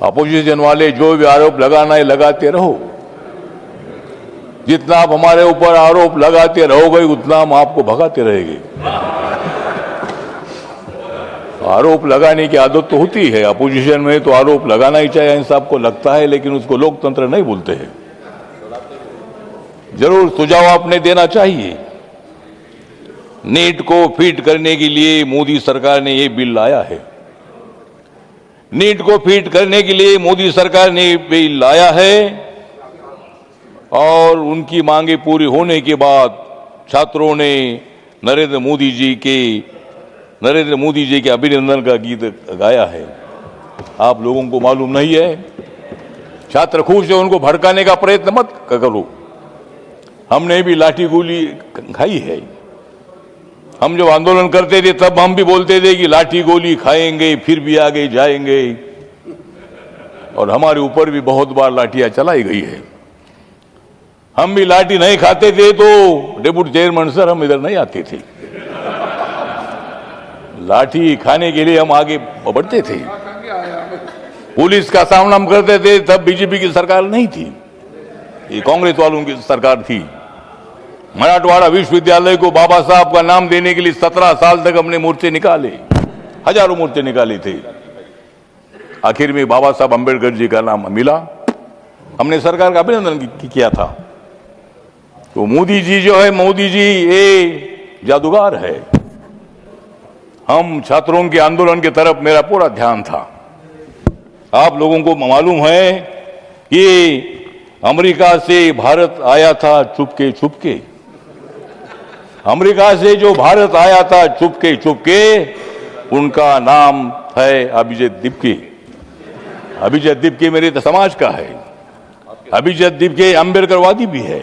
Opposition वाले जो भी आरोप लगाना है लगाते रहो। जितना आप हमारे ऊपर आरोप लगाते रहोगे उतना हम आपको भगाते रहेंगे। आरोप लगाने की आदत तो होती है अपोजिशन में, तो आरोप लगाना ही चाहिए, इन सबको लगता है, लेकिन उसको लोकतंत्र नहीं बोलते हैं। जरूर सुझाव आपने देना चाहिए। नीट को फिट करने के लिए मोदी सरकार ने ये बिल लाया है। नीट को फिट करने के लिए मोदी सरकार ने बिल लाया है और उनकी मांगे पूरी होने के बाद छात्रों ने नरेंद्र मोदी जी के अभिनंदन का गीत गाया है। आप लोगों को मालूम नहीं है? छात्र खुश है, उनको भड़काने का प्रयत्न मत करो। हमने भी लाठी गोली खाई है। हम जब आंदोलन करते थे तब हम भी बोलते थे कि लाठी गोली खाएंगे, फिर भी आगे जाएंगे, और हमारे ऊपर भी बहुत बार लाठियां चलाई गई है। हम भी लाठी नहीं खाते थे तो डेप्यूटी चेयरमैन सर हम इधर नहीं आते थे। लाठी खाने के लिए हम आगे बढ़ते थे। पुलिस का सामना हम करते थे, तब बीजेपी की सरकार नहीं थी, ये कांग्रेस वालों की सरकार थी। मराठवाड़ा विश्वविद्यालय को बाबा साहब का नाम देने के लिए 17 साल तक हमने मोर्चे निकाले, हजारों मोर्चे निकाले थे। आखिर में बाबा साहब अंबेडकर जी का नाम मिला, हमने सरकार का अभिनंदन किया था। तो मोदी जी जो है, मोदी जी ये जादूगर है। हम छात्रों के आंदोलन की तरफ मेरा पूरा ध्यान था। आप लोगों को मालूम है कि अमेरिका से भारत आया था चुपके चुपके। अमेरिका से जो भारत आया था चुपके चुपके, उनका नाम है अभिजीत दीपके। अभिजीत दीपके मेरे समाज का है। अभिजीत दीपके अम्बेडकरवादी भी है।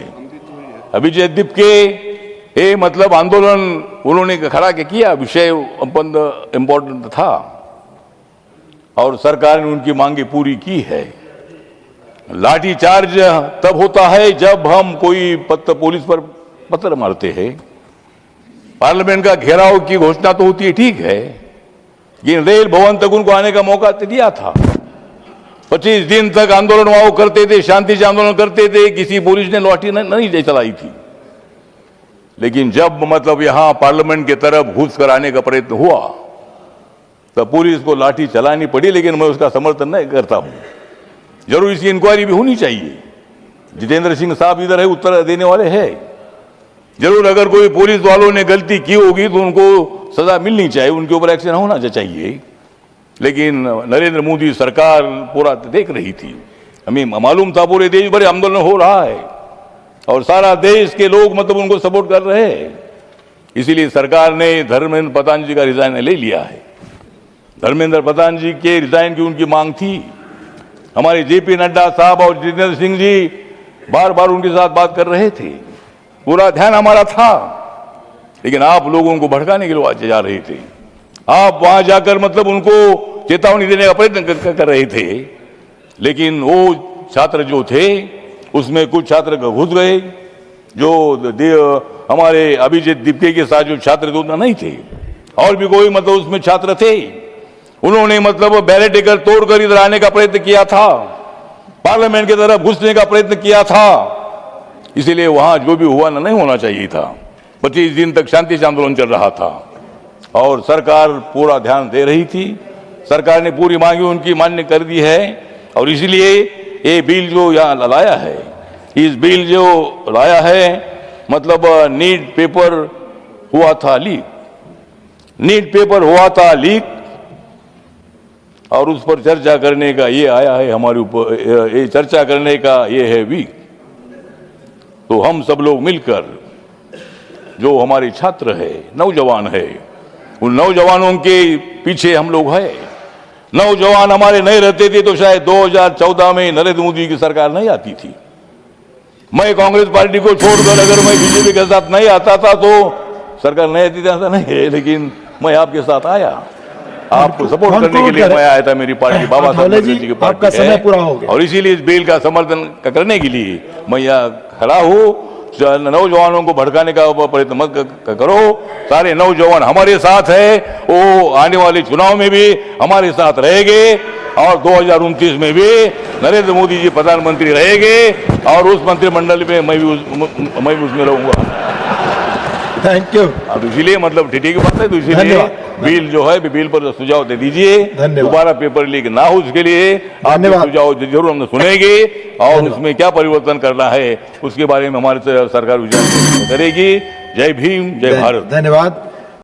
अभिजीत दीपके ये मतलब आंदोलन उन्होंने खड़ा किया, विषय इंपॉर्टेंट था और सरकार ने उनकी मांगे पूरी की है। लाठी चार्ज तब होता है जब हम कोई पुलिस पर पत्थर मारते हैं। पार्लियामेंट का घेराव की घोषणा तो होती है, ठीक है, लेकिन रेल भवन तक उनको आने का मौका दिया था। 25 दिन तक आंदोलन वहां करते थे, शांति से आंदोलन करते थे, किसी पुलिस ने लाठी नहीं चलाई थी। लेकिन जब मतलब यहां पार्लियामेंट की तरफ घुस कर आने का प्रयत्न हुआ तब पुलिस को लाठी चलानी पड़ी, लेकिन मैं उसका समर्थन नहीं करता हूं। जरूर इसकी इंक्वायरी भी होनी चाहिए। जितेंद्र सिंह साहब इधर है, उत्तर देने वाले हैं। जरूर अगर कोई पुलिस वालों ने गलती की होगी तो उनको सजा मिलनी चाहिए, उनके ऊपर एक्शन होना चाहिए। लेकिन नरेंद्र मोदी सरकार पूरा देख रही थी। हमें मालूम था पूरे देश भर आंदोलन हो रहा है और सारा देश के लोग मतलब उनको सपोर्ट कर रहे हैं। इसीलिए सरकार ने धर्मेंद्र प्रधान जी का रिजाइन ले लिया है। धर्मेंद्र प्रधान जी के रिजाइन की उनकी मांग थी। हमारे जेपी नड्डा साहब और जितेंद्र सिंह जी बार बार उनके साथ बात कर रहे थे, पूरा ध्यान हमारा था। लेकिन आप लोगों को भड़काने के लिए जा रहे थे। आप वहां जाकर मतलब उनको चेतावनी देने का प्रयत्न कर रहे थे। लेकिन वो छात्र जो थे उसमें कुछ छात्र घुस गए, जो हमारे अभिजीत दीपके के साथ जो छात्र थे उतना नहीं थे, और भी कोई मतलब उसमें छात्र थे। उन्होंने मतलब बैरिकेड तोड़कर इधर आने का प्रयत्न किया था, पार्लियामेंट की तरफ घुसने का प्रयत्न किया था। इसीलिए वहां जो भी हुआ नहीं होना चाहिए था। 25 दिन तक शांति से आंदोलन चल रहा था और सरकार पूरा ध्यान दे रही थी। सरकार ने पूरी मांगी उनकी मान्य कर दी है और इसलिए ये बिल जो यहाँ लाया है, इस बिल जो लाया है मतलब नीट पेपर हुआ था लीक। नीट पेपर हुआ था लीक और उस पर चर्चा करने का ये आया है हमारे ऊपर, ये चर्चा करने का ये है वीक। तो हम सब लोग मिलकर, जो हमारे छात्र है, नौजवान है, उन नौजवानों के पीछे हम लोग हैं। नौजवान हमारे नहीं रहते थे तो शायद 2014 में नरेंद्र मोदी की सरकार नहीं आती थी। मैं कांग्रेस पार्टी को छोड़कर अगर मैं बीजेपी के साथ नहीं आता था तो सरकार नहीं आती थी, ऐसा नहीं है। लेकिन मैं आपके साथ आया, आपको सपोर्ट करने के लिए मैं आया था। मेरी पार्टी बाबा साहब जी की पार्टी है, समय पूरा हो गया और इसीलिए इस बिल का समर्थन करने के लिए मैं यहाँ खड़ा हूँ। नौजवानों को भड़काने का प्रयत्न मत करो। सारे नौजवान हमारे साथ है, वो आने वाले चुनाव में भी हमारे साथ रहेंगे और 2029 में भी नरेंद्र मोदी जी प्रधानमंत्री रहेंगे और उस मंत्रिमंडल में मैं भी उसमें रहूंगा। Thank you. अब इसीलिए मतलब ठीक की बात है, तो इसीलिए धन्यवाद। बिल जो है बिल पर सुझाव दे दीजिए, धन्यवाद। दोबारा पेपर लीक ना हो उसके लिए आप धन्यवाद। सुझाव जरूर हम सुनेंगे और उसमें क्या परिवर्तन करना है उसके बारे में हमारी सरकार विचार करेगी। जय भीम, जय भारत। धन्यवाद।